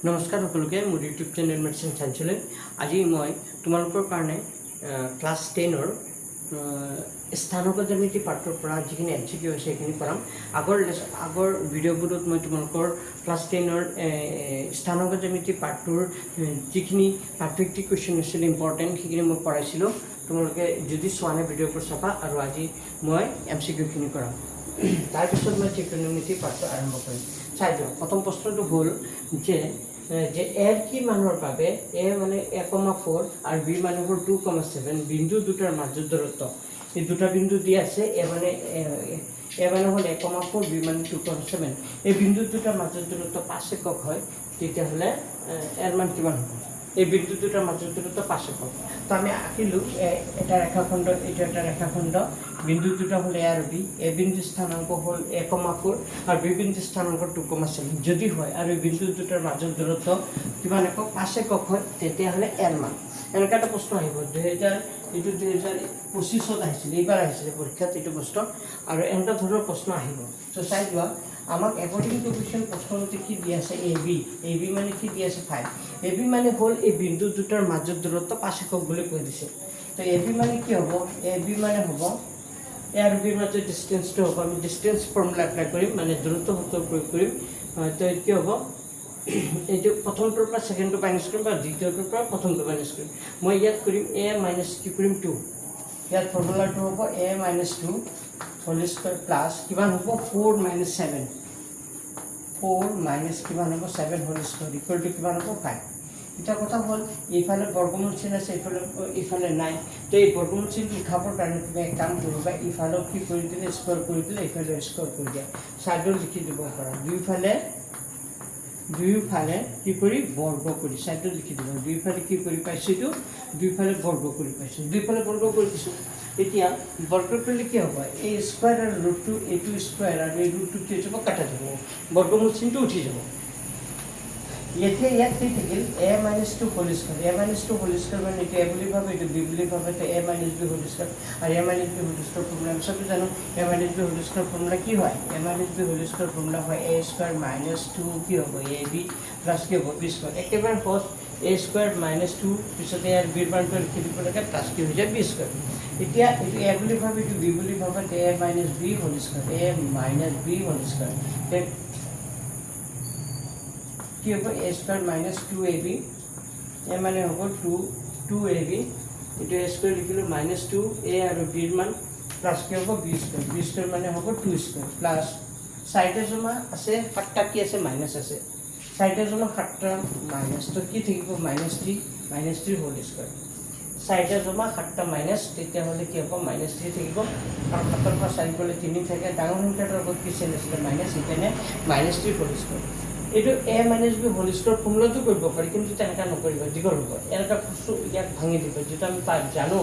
নমস্কাৰ সকলোকে মোৰ ইউটিউব চেনেল মেডিচিন চাইন্সলৈ আজি মই তোমালোকৰ কাৰণে ক্লাছ 10ৰ স্থানগত জ্যামিতি পাঠৰ পৰা যিখিনি এমচিকিউ আছে সেইখিনি কৰাম। আগৰ ভিডিঅ'বোৰত মই তোমালোকৰ ক্লাছ 10ৰ স্থানগত জ্যামিতি পাঠটোৰ যিখিনি পাঠভিত্তিক কুৱেশ্যন আছিল ইম্পৰ্টেণ্ট সেইখিনি মই কৰাইছিলোঁ। তোমালোকে যদি চোৱা নাই ভিডিঅ'বোৰ চাবা আৰু আজি মই এমচিকিউখিনি কৰাম। তাৰপিছত মই ত্ৰিকোণমিতি পাঠটো আৰম্ভ কৰিম। চাই দিওঁ প্ৰথম প্ৰশ্নটো হ'ল যে এৰ কি মানৰ বাবে এ মানে 1,4 আৰু বি মানে হ'ল 2,7 বিন্দু দুটাৰ মাজৰ দূৰত্ব। এই দুটা বিন্দু দি আছে এ মানে হ'ল 1,4 বি মানে 2,7। এই বিন্দু দুটাৰ মাজৰ দূৰত্ব 5 একক হয়, তেতিয়াহ'লে এৰ মান কিমান হ'ব? এই বিন্দু দুটাৰ মাজৰ দূৰত্ব 5 একক। তো আমি আঁকিলোঁ এটা ৰেখাখণ্ড, এইটো এটা ৰেখাখণ্ড, বিন্দু দুটা হ'ল এ আৰু বি। এ বিন্দু স্থানাংক হ'ল 1,4 আৰু বি বিন্দু স্থানাংক 2,7 যদি হয় আৰু এই বিন্দু দুটাৰ মাজৰ দূৰত্ব কিমান একক? 5 একক হয়, তেতিয়াহ'লে এৰ মান। এনেকুৱা এটা প্ৰশ্ন আহিব 2025 আহিছিলে, এইবাৰ আহিছিলে পৰীক্ষাত এইটো প্ৰশ্ন, আৰু এনেকুৱা ধৰণৰ প্ৰশ্ন আহিব। তো চাই যোৱা আমাক একৰ্ডিং টু কুৱেশ্যন প্ৰশ্নমতে কি দি আছে? এ বি মানে কি দি আছে? 5। এ বি মানে হ'ল এই বিন্দু দুটাৰ মাজৰ দূৰত্ব 5 একক বুলি কৈ দিছে। তো এ বি মানে কি হ'ব? এ বি মানে হ'ব এ আৰু বিৰ মাজৰ ডিষ্টেঞ্চটো হ'ব, আমি ডিষ্টেঞ্চ ফৰ্মুলা এপ্লাই কৰিম, মানে দূৰত্ব সূত্ৰ প্ৰয়োগ কৰিম। তো কি হ'ব? এইটো প্ৰথমটোৰ পৰা ছেকেণ্ডটো মাইনাছ কৰিম বা দ্বিতীয়টোৰ পৰা প্ৰথমটো মাইনাছ কৰিম। মই ইয়াত কৰিম এ মাইনাছ কি কৰিম 2। ইয়াত ফৰ্মুলাটো হ'ব এ মাইনাছ 2 হোল স্কুৱাৰ প্লাছ কিমান হ'ব? 4 মাইনাছ 7। 4 মাইনাছ কিমান হ'ব? 7 হোল স্কুৱাৰ ইকুৱেল টু কিমান হ'ব? 5। এটা কথা হ'ল এইফালে বৰ্গমূল চিন আছে, এইফালে নাই। তো এই বৰ্গমূল চিন লিখাবৰ কাৰণে তুমি এক কাম কৰিবা, ইফালেও কি কৰি দিলে? স্কুৱাৰ কৰি দিলে, এইফালে স্কুৱাৰ কৰি দিয়া, ছাইডত লিখি দিব পাৰা। দুয়োফালে কি কৰি বৰ্গ কৰি ছাইডত লিখি দিব। দুয়োফালে কি কৰি পাইছোঁ? এইটো দুয়োফালে বৰ্গ কৰি পাইছোঁ, দুয়োফালে বৰ্গ কৰি দিছোঁ। এতিয়া বৰ্গ কৰিলে কি হ'ব? এই স্কুৱাৰ আৰু ৰুটটো, এইটো স্কুৱাৰ আৰু এই ৰুটটো কি হৈ যাব? কাটা যাব, বৰ্গমূল চিনটো উঠি যাব। এতিয়া ইয়াত কি থাকিল? এ minus 2 whole square. A minus 2 whole square মানে এইটো এ বুলি ভাবে, এইটো বি বুলি ভাবে, তো A minus B whole square. আৰু A minus B whole square formula আমি চবেই জানো। A minus B whole square formula কি হয়? A minus B whole square formula হয় এ স্কুৱাৰ মাইনাছ 2 কি হ'ব? এ বি প্লাছ কি হ'ব? B square. একেবাৰে সহজ, এ স্কুৱাৰ মাইনাছ 2 পিছতে ইয়াৰ বিৰ মানটো লিখি দিব লাগে, প্লাছ কি হৈ যায়? B square. এতিয়া এইটো এ বুলি ভাবে, এইটো বি বুলি ভাবে, a minus B whole square, a minus B whole square কি হ'ব? এ স্কুৱাৰ মাইনাছ 2ab, এ মানে হ'ব 2ab, এইটো এ স্কুৱাৰ লিখিলোঁ মাইনাছ 2 এ আৰু বিৰ মান প্লাছ কি হ'ব? B square. বি স্কুৱাৰ মানে হ'ব 2 স্কুৱাৰ প্লাছ চাৰিটা জমা আছে, 7টা কি আছে? মাইনাছ আছে। চাৰিটা জমা 7টা মাইনাছ, তো কি থাকিব? Minus 3 whole square. চাৰিটা জমা 7টা মাইনাছ, তেতিয়াহ'লে কি হ'ব? মাইনাছ 3 থাকিব, কাৰণ 7ৰ পৰা 4 গ'লে 3 থাকে। ডাঙৰ সংখ্যাটোৰ আগত কি চিন আছিলে? মাইনাছ, সেইকাৰণে মাইনাছ 3 হোল স্কুৱাৰ। এইটো এ মাইনাছ বি হোল স্কুৱাৰ ফৰ্মুলাটো কৰিব পাৰি, কিন্তু তেনেকুৱা নকৰিব, দীঘল হ'ব। এনেকুৱা বস্তু ইয়াক ভাঙি দিব, যিটো আমি জানো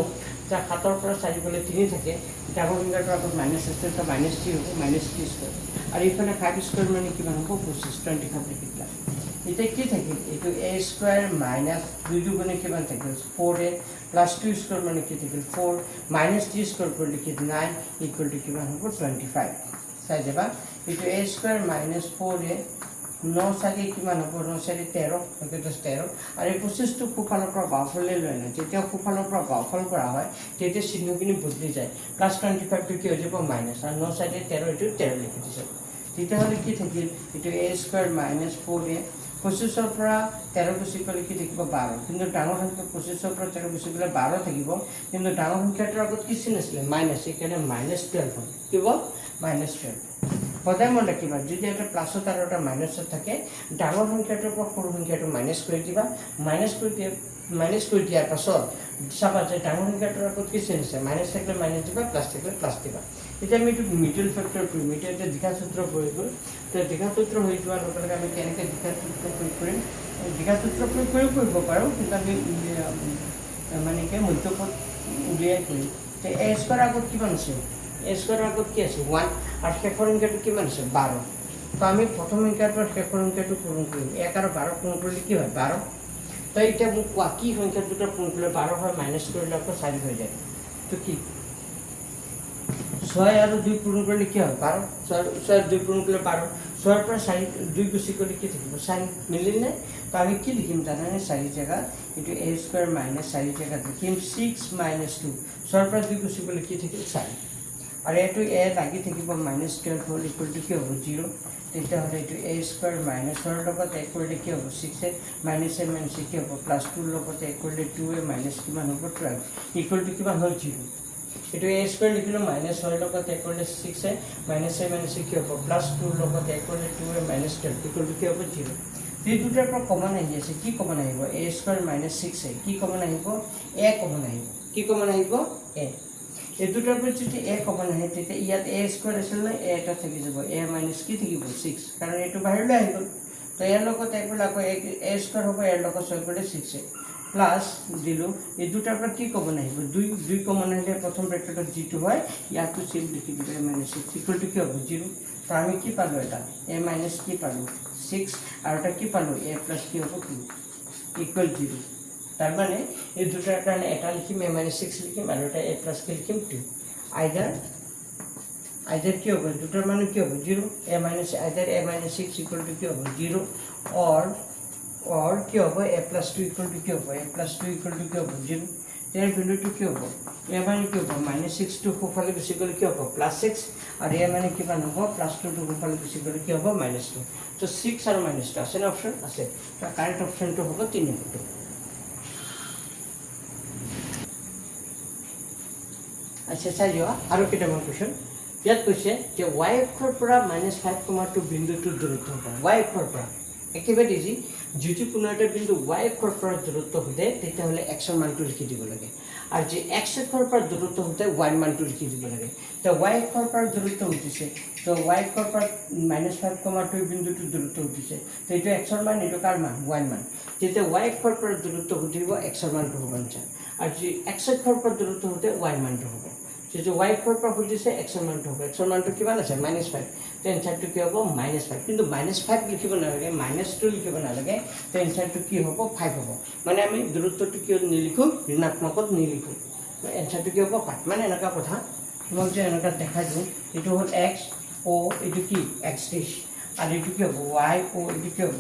যে 7ৰ পৰা 4 গ'লে 3 থাকে, ডাঙৰ সংখ্যাটোৰ আগত মাইনাছ আছে, তো মাইনাছ 3 হ'ব, মাইনাছ 3 স্কুৱাৰ। আৰু এইফালে 5 স্কুৱাৰ মানে কিমান হ'ব? 25, 25 লিখি দিলা। এতিয়া কি থাকিল? এইটো এ স্কুৱাৰ মাইনাছ 2 দুগুণে কিমান থাকিল? 4a প্লাছ 2 স্কুৱাৰ মানে কি থাকিল? 4 মাইনাছ 3 স্কুৱাৰ কৰি লিখি 9 ইকুৱেল টু কিমান হ'ব? 25। চাই যাবা, এইটো এ স্কুৱাৰ মাইনাছ 4a 9 4 কিমান হ'ব? 9 4 13, 13। আৰু এই 25টো সোঁফালৰ পৰা বাওঁফালে লৈ আনে, যেতিয়া সোঁফালৰ পৰা বাওঁফাল কৰা হয় তেতিয়া চিহ্নখিনি বদলি যায়, প্লাছ 25টো কি হৈ যাব? মাইনাছ, আৰু 9 4 13, এইটো 13 লিখি দিছে। তেতিয়াহ'লে কি থাকিল? এইটো এ স্কুৱাৰ মাইনাছ 4a, 25ৰ পৰা 13 গুচি গ'লে কি থাকিব? 12। কিন্তু ডাঙৰ সংখ্যা 25ৰ পৰা 13 গুচি গ'লে 12 থাকিব, কিন্তু ডাঙৰ সংখ্যাটোৰ আগত কি চিন আছিলে? মাইনাছ, সেইকাৰণে মাইনাছ 12 হ'ল। কি হ'ব? মাইনাছ 12। সদায় মনত ৰাখিবা, যদি এটা প্লাছত আৰু এটা মাইনাছত থাকে, ডাঙৰ সংখ্যাটোৰ পৰা সৰু সংখ্যাটো মাইনাছ কৰি দিবা। মাইনাছ কৰি দিয়াৰ পাছত চাবা যে ডাঙৰ সংখ্যাটোৰ আগত কি চিন আছে? মাইনাছ থাকিলে মাইনাছ দিবা, প্লাছ থাকিলে প্লাছ দিবা। এতিয়া আমি এইটো মিডল ফেক্টৰ কৰিম। এতিয়া দীঘা সূত্ৰ প্ৰয়োগ কৰিম। তো দীঘা সূত্ৰ হৈ যোৱাৰ লগে লগে আমি কেনেকৈ দীঘা সূত্ৰ প্ৰয়োগ কৰিম? দীঘা সূত্ৰ প্ৰয়োগ কৰিব পাৰোঁ, কিন্তু আমি মানে কি মধ্যপদ উলিয়াই কৰিম। তো এ স্কুৱাৰ আগত কিমান আছে? এ স্কুৱাৰৰ আগত কি আছে? 1, আৰু শেষৰ সংখ্যাটো কিমান আছে? 12। তো আমি প্ৰথম সংখ্যাটো আৰু শেষৰ সংখ্যাটো পূৰণ কৰিম। 1 আৰু 12 পূৰণ কৰিলে কি হয়? 12। তো এতিয়া মোক কোৱা, কি সংখ্যা দুটা পূৰণ কৰিলে 12 হয়? মাইনাছ কৰিলে আকৌ 4 হৈ যায়। তো কি 6 আৰু 2 পূৰণ কৰিলে কি হয়? 12। 6 আৰু 2 পূৰণ কৰিলে 12। ছয়ৰ পৰা 4 2 গুচি গ'লে কি থাকিব সাইন মিলিলে তো আমি কি লিখিম জানানে 4 জায়গা এটো a স্কয়ার মাইনাস 4 জায়গা লিখিম 6 মাইনাস 2 ছয়ৰ পৰা 2 গুচি গ'লে কি থাকিব সাইন আৰু এটো a লাগি থাকিব মাইনাস 12 হোল ইকুয়াল টু কি হ'ব 0 তেতিয়া হলে এটো a স্কয়ার মাইনাস 4 লগত এক কৰিলে কি হ'ব 6 মাইনাস a মাইনাস কি হ'ব প্লাস 2 লগত এক কৰিলে 2a মাইনাস কিমান হ'ব 12 ইকুয়াল টু কিমান হ'ল 0 এটো a স্কয়ার লিখিলো মাইনাস 6 লগত এক কৰিলে 6a মাইনাস a মাইনাস কি হ'ব প্লাস 2 লগত এক কৰিলে 2a মাইনাস 12 ইকুয়াল টু কি হ'ব 0 এই দুটাৰ পৰা কমন আহি আছে কি কমন আহিব a স্কয়ার মাইনাস 6a কি কমন আহিব a কমন আহিব কি কমন আহিব a এই দুটাৰ পৰা যদি a কমন আহে তেতিয়া ইয়াত a স্কয়ার আছিল না a এটা থাকি যাব a মাইনাস কি থাকিব 6 কাৰণ এটো বাহিৰলৈ আহি গ'ল তো ইয়াৰ লগত একবাৰ আকৌ a স্কয়াৰ হ'ব ইয়াৰ লগত 6 কৰিলে 6a প্লাস দিলো এই দুটাৰ পৰা কি কমন আহিব 2 কমন আহিলে প্ৰথম ব্ৰেকেটত যেটো হয় ইয়াতো সেম লিখি দিব a মাইনাস 6 ইকুয়াল টু কি হ'ব 0 তো আমি কি পালো এটা a মাইনাস কি পালো 6 আর এটা কি পালো a প্লাস কি হ'ব 2 ইকুয়াল 0 তার মানে এই দুটার কারণে এটা লিখিম a মাইনাস 6 লিখিম আর এটা a প্লাস কি লিখিম 2 আইদার কি হবে দুটার মানে কি হবে 0 a minus either a minus 6 equal to কি হবে 0 और কি হবে a প্লাস 2 ইকুয়াল টু কি হবে a প্লাস 2 ইকুয়াল টু কি হবে 0 এর ভ্যালুটো কি হবে a মানে কি হবে মাইনাস 6 টু কোফালে বেশি করে কি হবে প্লাস 6 আর a মানে কি মানে হবে প্লাস 2 টু কোফালে বেশি করে কি হবে মাইনাস 2 তো 6 আর মাইনাস 2 আছে না অপশন আছে তো কারেক্ট অপশনটো হবে 3 নম্বর আচ্ছা চাইবা আৰু কেইটামান কোৱেশ্চন ইয়াত কৈছে যে y অক্ষৰ পৰা -5,2 বিন্দুটোৰ দূৰত্ব হ'ব y অক্ষৰ পৰা একেবাৰে ইজি যদি কোনো এটা বিন্দু y অক্ষৰ পৰা দূৰত্ব হতে তেতিয়াহলে x ৰ মানটো লিখি দিব লাগে আৰু যে x অক্ষৰ পৰা দূৰত্ব হতে y ৰ মানটো লিখি দিব লাগে তো y অক্ষৰ পৰা দূৰত্ব হৈছে তো y অক্ষৰ পৰা -5,2 বিন্দুটোৰ দূৰত্ব হৈছে তো এইটো x ৰ মান এইটো কাৰ মান y ৰ মান যেতিয়া y অক্ষৰ পৰা দূৰত্ব হতিব x ৰ মানটো হ'ব আনসাৰ আৰ যে x অক্ষৰ পৰা দূৰত্ব হতে y ৰ মানটো হ'ব যে y অক্ষৰ পৰা হতিছে x ৰ মানটো হ'ব x ৰ মানটো কিমান আছে -5 তো এনসারটো কি হ'ব -5 কিন্তু -5 লিখিব নালাগে -2 লিখিব নালাগে তো এনসারটো কি হ'ব 5 হ'ব মানে আমি দূৰত্বটো কি নিলিখো ঋণাত্মকত নিলিখো এনসারটো কি হ'ব 5 মানে এনেকা কথা তোমাক যে এনেকা দেখাই দিও এটো হ'ল x o এটো কি x দিশ আর এটো কি হ'ব y o এটো কি হ'ব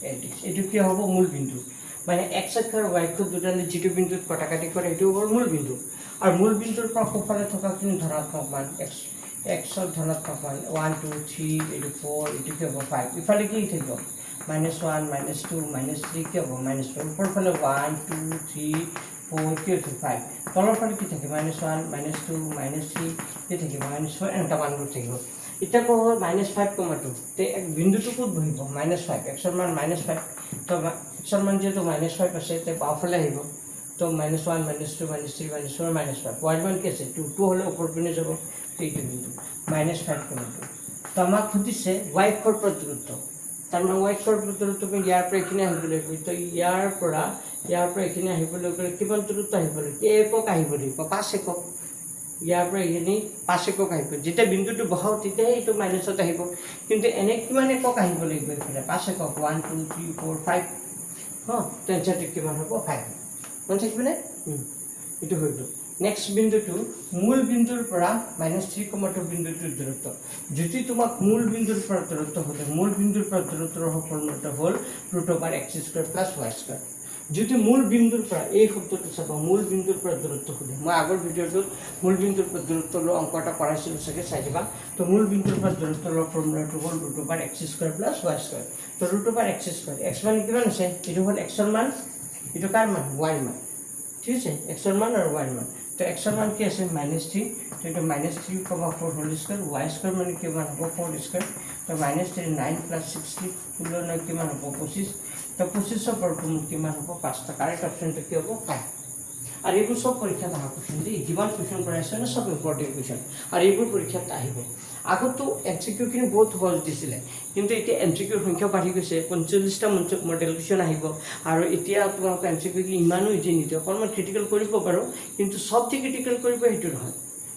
a দিশ এটো কি হ'ব মূল বিন্দু মানে x অক্ষ আর y অক্ষ দুটালে যেটো বিন্দুত কটাকাটি কৰে এটো হ'ল মূল বিন্দু আৰ মূল বিন্দুৰ পৰা কোফালে থকা কিনি ধনাত্মক মান x ৰ ধনাত্মক মান 1 2 3 এটো 4 এটো কি হ'ব 5 ইফালে কি থাকিব -1 -2 -3 কি হ'ব -4 উপৰ ফালে 1 2 3 4 কি হ'ব 5 তলৰ ফালে কি থাকে -1 -2 -3 কি থাকে -4 এনেকা মানবোৰ থাকিব এটা কো -5,2 তে এক বিন্দুটো ক'ত বহিব -5 x ৰ মান -5 তো x ৰ মান যেটো -5 আছে তে বাওফালে আহিব তো -1 -2 -3 -4 -5 y মান কি আছে 2 2 হলে উপৰ পিনে যাব এইটো বিন্দু -5,2 তো আমাক খুদিছে y অক্ষৰ পৰা দূৰত্ব তাৰ মানে y অক্ষৰ পৰা দূৰত্ব ইয়াৰ পৰা এখিনি আহিব লাগিব তো ইয়াৰ পৰা এখিনি আহিব লাগিব কিমান দূৰত্ব আহিব লাগিব একক আহিব লাগিব 5 একক ইয়াৰ পৰা এখিনি 5 একক আহিব যেতিয়া বিন্দুটো বহাও তেতিয়া এইটো মাইনাসত আহিব কিন্তু এনে কিমান একক আহিব লাগিব এফালে 5 একক 1 2 3 4 5 তো এনসারটো কিমান হ'ব 5 মন থাকিবনে এটো হইতো নেক্সট বিন্দুটো মূল বিন্দুৰ পৰা -3,2 বিন্দুটোৰ দূৰত্ব যদি তোমাক মূল বিন্দুৰ পৰা দূৰত্ব হতে মূল বিন্দুৰ পৰা দূৰত্বৰ ফৰ্মুলাটো হ'ল √x² + y² যদি মূল বিন্দুৰ পৰা এই শব্দটো চাবা মূল বিন্দুৰ পৰা দূৰত্ব হতে মই আগৰ ভিডিওটোত মূল বিন্দুৰ পৰা দূৰত্বৰ অংকটা কৰাইছিলো সকে চাই দিবা তো মূল বিন্দুৰ পৰা দূৰত্বৰ ফৰ্মুলাটো হ'ল √x² + y² তো √x² x মানে কিমান আছে এটো হ'ল x ৰ মান এটো কাৰ মান y ৰ মান ঠিক আছে x ৰ মান আৰু y ৰ মান তো x ৰ মান কি আছে -3 তো এটো -3,4 হোল স্কয়ার y² মানে কিমান হ'ব 4 স্কয়ার তো -3 9 + 60 কিমান কিমান হ'ব 25 তো 25 ৰ পৰা কিমান হ'ব 5 টা কাৰেক্ট অপশনটো কি হ'ব 5 আৰ এইবোৰ সব পৰীক্ষাত অহা কোৱেশ্চন দি যিমান কোৱেশ্চন কৰাইছে না সব ইম্পৰ্টেন্ট কোৱেশ্চন আৰ এইবোৰ পৰীক্ষাত আহিব আগতো এমসিকিউ কিনি বহুত সহজ দিছিলে কিন্তু এতিয়া এমসিকিউৰ সংখ্যা বাঢ়ি গৈছে 45টা মডেল কোৱেশ্চন আহিব আৰু এতিয়া তোমাক এমসিকিউ কি ইমানো ইজি নিদিয়ে অকমান ক্ৰিটিকেল কৰিব পাৰো কিন্তু সব ঠিক ক্ৰিটিকেল কৰিব হেতু নহয়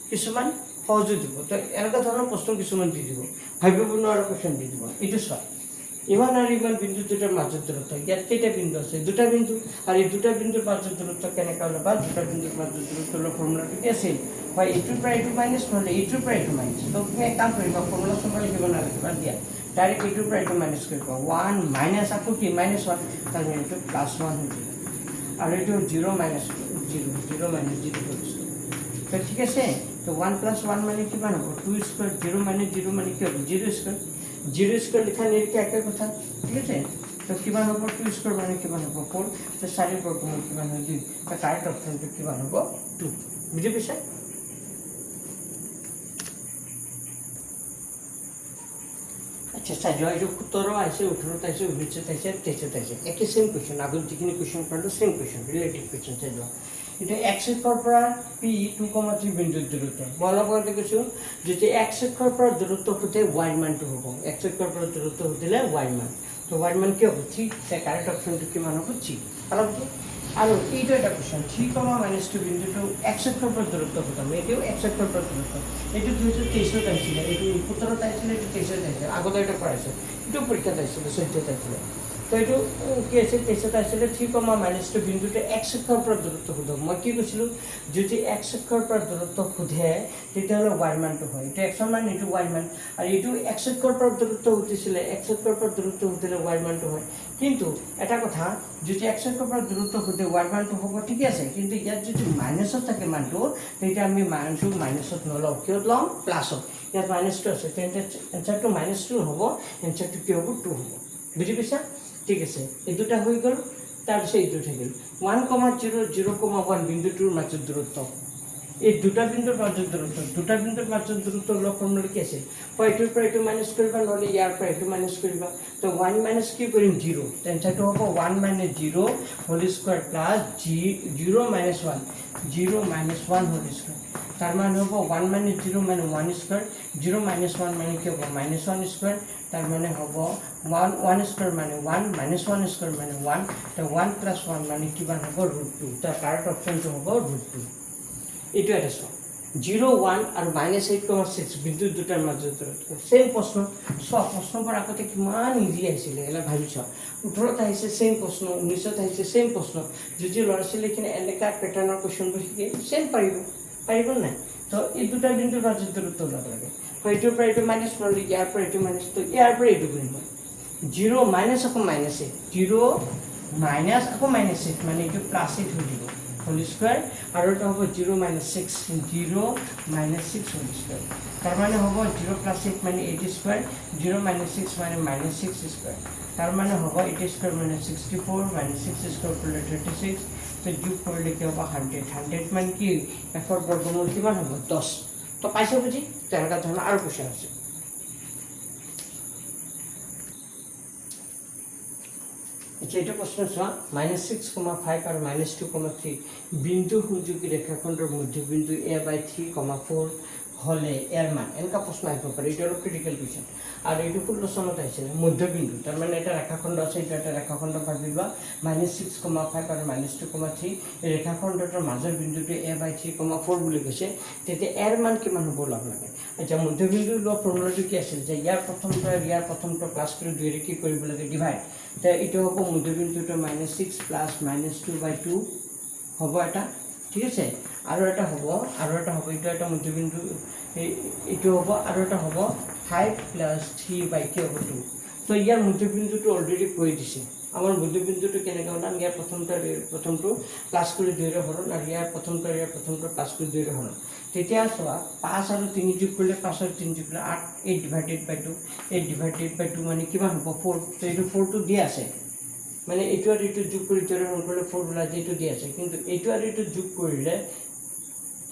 কিছুমান সহজ দিব তো এনেকা ধৰণৰ প্ৰশ্ন কিছুমান দি দিব ভাবিব নোৱাৰা কোৱেশ্চন দি দিব এটো সব ইমান আৰু ইমান বিন্দু দুটাৰ মাজত দূৰত্ব ইয়াত কেইটা বিন্দু আছে দুটা বিন্দু আৰু এই দুটা বিন্দুৰ মাজত দূৰত্ব কেনেকা ল'বা দুটা বিন্দুৰ মাজত দূৰত্বৰ ফৰ্মুলাটো কি আছিল হয় এইটোৰ পৰা এইটো মাইনাস নহলে এইটোৰ পৰা এইটো মাইনাস তো তুমি এক কাম কৰিবা ফৰ্মুলা সব লিখিব নালাগে বাদ দিয়া ডাইৰেক্ট এইটোৰ পৰা এইটো মাইনাছ কৰিব 1 মাইনাছ আকৌ কি -1 তাৰমানে এইটো +1 হৈ যাব আৰু এইটো 0 মাইনাছ 0 0 মাইনাছ 0 হৈ গৈছে তো ঠিক আছে তো 1 + 1 মানে কিমান হ'ব 2 স্কয়াৰ 0 মাইনাছ 0 মানে কি হ'ব 0 স্কয়াৰ 0 স্কয়াৰ লিখা নিলিখা একে কথা ঠিক আছে তো কিমান হ'ব 2 স্কয়াৰ মানে কিমান হ'ব 4 তো 4 বৰ্গমূল কিমান হয় 2 তো কাৰেক্ট অপচনটো কিমান হ'ব 2 বুজি পাইছা আচ্ছা চাই এইটো 17 আহিছে 18 আহিছে 19 আহিছে 23 আহিছে একে সেম কোৱেশ্চন আগত যিখিনি কোৱেশ্চন পালো সেম কোৱেশ্চন ৰিলেটিভ কোৱেশ্চন চাই যোৱা এটা x অক্ষৰ পৰা p 2,3 বিন্দুৰ দূৰত্ব মই অলপ আগতে কৈছো যদি x অক্ষৰ পৰা দূৰত্ব হতে y মানটো হ'ব x অক্ষৰ পৰা দূৰত্ব হতিলে y মান তো y মান কি হ'ব 3 তে কাৰেক্ট অপচনটো কিমান হ'ব 3 অলপ আৰু এইটো এটা কোৱেশ্চন 3,-2 বিন্দুটো x অক্ষৰ পৰা দূৰত্ব হতাম এইটো x অক্ষৰ পৰা দূৰত্ব এইটো 2023 আহিছিলে এইটো 17 আহিছিলে এইটো 23 আহিছিলে আগতে এটা কৰাইছে এইটো পৰীক্ষাত আহিছিলে 14 আহিছিলে তো এইটো কি আছে 23 আহিছিলে 3,-2 বিন্দুটো x অক্ষৰ পৰা দূৰত্ব হতাম মই কি কৈছিলো যদি x অক্ষৰ পৰা দূৰত্ব খুধে তেতিয়াহ'লে y মানটো হয় এইটো x মান এইটো y মান আৰু এইটো x অক্ষৰ পৰা দূৰত্ব হতিছিলে x অক্ষৰ পৰা দূৰত্ব হতিলে y মানটো হয় কিন্তু এটা কথা যদি x অক্ষৰ পৰা দূৰত্ব হতে y মানটো হ'ব ঠিক আছে কিন্তু ইয়াত যদি মাইনাছত থাকে মানটো তেতিয়া আমি মানটো মাইনাছত নলও কিয় লম প্লাছত ইয়াত -2 আছে তেন্তে এনসারটো -2 হ'ব এনসারটো কি হ'ব 2 হ'ব বুজি পাইছা ঠিক আছে এই দুটা হৈ গ'ল তাৰ পিছত এইটো থাকিল 1,0 0,1 বিন্দুটোৰ মাজৰ দূৰত্ব এই দুটা বিন্দুৰ মাজৰ দূৰত্ব লগ ফৰ্মুলা কি আছে হয় এইটোৰ পৰা এইটো মাইনাছ কৰিবা নহলে ইয়াৰ পৰা এইটো মাইনাছ কৰিবা তো 1 মাইনাছ কি কৰিম 0 তেন্তেটো হ'ব 1 - 0 whole square plus 0 - 1 0 - 1 whole square তার মানে হ'ব 1 - 0 মানে 1 স্কয়ার 0 - 1 মানে কি হ'ব -1 স্কয়ার তার মানে হ'ব 1 স্কয়ার মানে 1 -1 স্কয়ার মানে 1 তো 1 + 1 মানে কিমান হ'ব √2 তাৰ কাৰেক্ট অপচনটো হ'ব √2 এইটো এটা সব 0 1 আৰু -8,6 বিন্দু দুটাৰ মাজৰ দূৰত্ব সেম প্ৰশ্ন সব প্ৰশ্নবোৰ আগতে কিমান ইজি আহিছিলে এলা ভাবিছ 18ত আহিছে সেম প্ৰশ্ন 19ত আহিছে সেম প্ৰশ্ন যদি ল'ৰা-ছোৱালীখিনি এনেকা প্যাটাৰ্নৰ কোৱেশ্চনবোৰ শিকে সেম পাৰিব নাই তো এই দুটা বিন্দুৰ মাজৰ দূৰত্ব ওলাব লাগে হয়টোৰ পৰা এইটো মাইনাছ নহলে ইয়াৰ পৰা এইটো মাইনাছ তো ইয়াৰ পৰা এইটো কৰিম 0 মাইনাছ আকৌ মাইনাছ 0 মাইনাছ আকৌ -8 মানে এইটো +8 হৈ যাব হোল স্কয়ার আৰু এটা হ'ব 0 - 6 0 - 6 হোল স্কয়াৰ তাৰ মানে হ'ব 0 + 8 মানে 8 স্কয়াৰ 0 - 6 মানে -6 স্কয়াৰ তাৰ মানে হ'ব 8 স্কয়াৰ মানে 64 -6 স্কয়াৰ কৰিলে 36 তো যোগ কৰিলে কি হ'ব 100 মানে কি এফৰ বৰ্গমূল কিমান হ'ব 10 তো পাইছে বুজি তেনেকা ধৰণৰ আৰু কোৱেশ্চন আছে এটা প্ৰশ্ন চোৱা -6,5 আৰু -2,3 বিন্দু সংযোগী ৰেখাখণ্ডৰ মধ্যবিন্দু a/3,4 হলে এৰ মান এনেকা প্ৰশ্ন আহিব পাৰে এটা ক্ৰিটিক্যাল কোৱেশ্চন আৰু এইটো 16 চনত আহিছিল মধ্যবিন্দু তাৰ মানে এটা ৰেখাখণ্ড আছে এটা ৰেখাখণ্ড ভাবিবা -6,5 আৰু -2,3 এই ৰেখাখণ্ডৰ মাজৰ বিন্দুটো a/3,4 বুলি কৈছে তেতিয়া এৰ মান কিমান হ'ব লাভ লাগে আচ্ছা মধ্যবিন্দুৰ লগ ফৰ্মুলাটো কি আছিল যে ইয়াৰ প্ৰথমটো প্লাস কৰি 2 ৰে কি কৰিব লাগে ডিভাইড তো এইটো হ'ব মধ্যবিন্দুটো -6 + -2/2 হ'ব এটা ঠিক আছে আৰু এটা হ'ব এইটো এটা মধ্যবিন্দু এইটো হ'ব আৰু এটা হ'ব 5 + 3/2 তো ইয়াৰ মধ্যবিন্দুটো অলৰেডি কৈ দিছে আমাৰ মধ্যবিন্দুটো কেনেকৈ ওলাম ইয়াৰ প্ৰথমটো প্লাস কৰি 2 ৰে হৰণ আৰু ইয়াৰ প্ৰথমটো প্লাস কৰি 2 ৰে হৰণ তেতিয়া চোৱা 5 আৰু 3 যোগ কৰিলে 5 আৰু 3 যোগ কৰিলে 8/2 মানে কিমান হ'ব 4 তো এইটো 4 টো দিয়া আছে মানে এইটো আৰু এইটো যোগ কৰি 2 ৰে হৰণ কৰিলে 4 ওলাই যেটো দিয়া আছে কিন্তু এইটো আৰু এইটো যোগ কৰিলে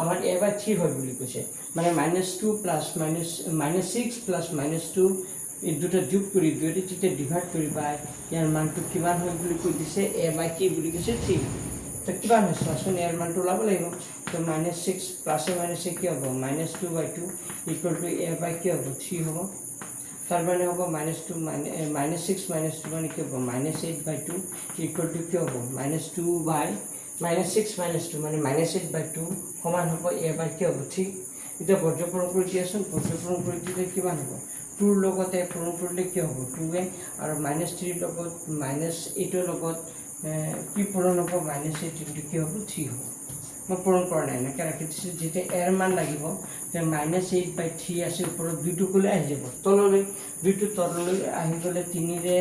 আমাৰ a/3 হয় বুলি কৈছে মানে -2 + -6 + -2 এই দুটা যোগ কৰি 2 ৰে যেতিয়া ডিভাইড কৰিবা ইয়াৰ মানটো কিমান হয় বুলি কৈ দিছে a/কি বুলি কৈছে 3 তো কিমান হয় চোৱাচোন ইয়াৰ মানটো ওলাব লাগিব তো -6 + -6 কি হ'ব -2/2 = a/কি হ'ব 3 হ'ব তাৰ মানে হ'ব -2 -6 - 2 মানে কি হ'ব -8/2 = কি হ'ব -2/6 - 2 মানে -8/2 সমান হ'ব a/কি হ'ব 3 এটা বৰ্গপূৰণ কৰি দিয়াচোন বৰ্গপূৰণ কৰি দিলে কিমান হ'ব 2 ৰ লগতে পূৰণ কৰিলে কি হ'ব 2a আৰু -3 লগত -8 ৰ লগত কি পূৰণ হ'ব -8 কি হ'ব 3 হ'ব মই পূৰণ কৰা নাই এনেকৈ ৰাখি দিছোঁ যেতিয়া এৰ মান লাগিব যে -8/3 আছে ওপৰত 2টো ক'লৈ আহি যাব তললৈ 2টো তললৈ আহি গ'লে 2ৰে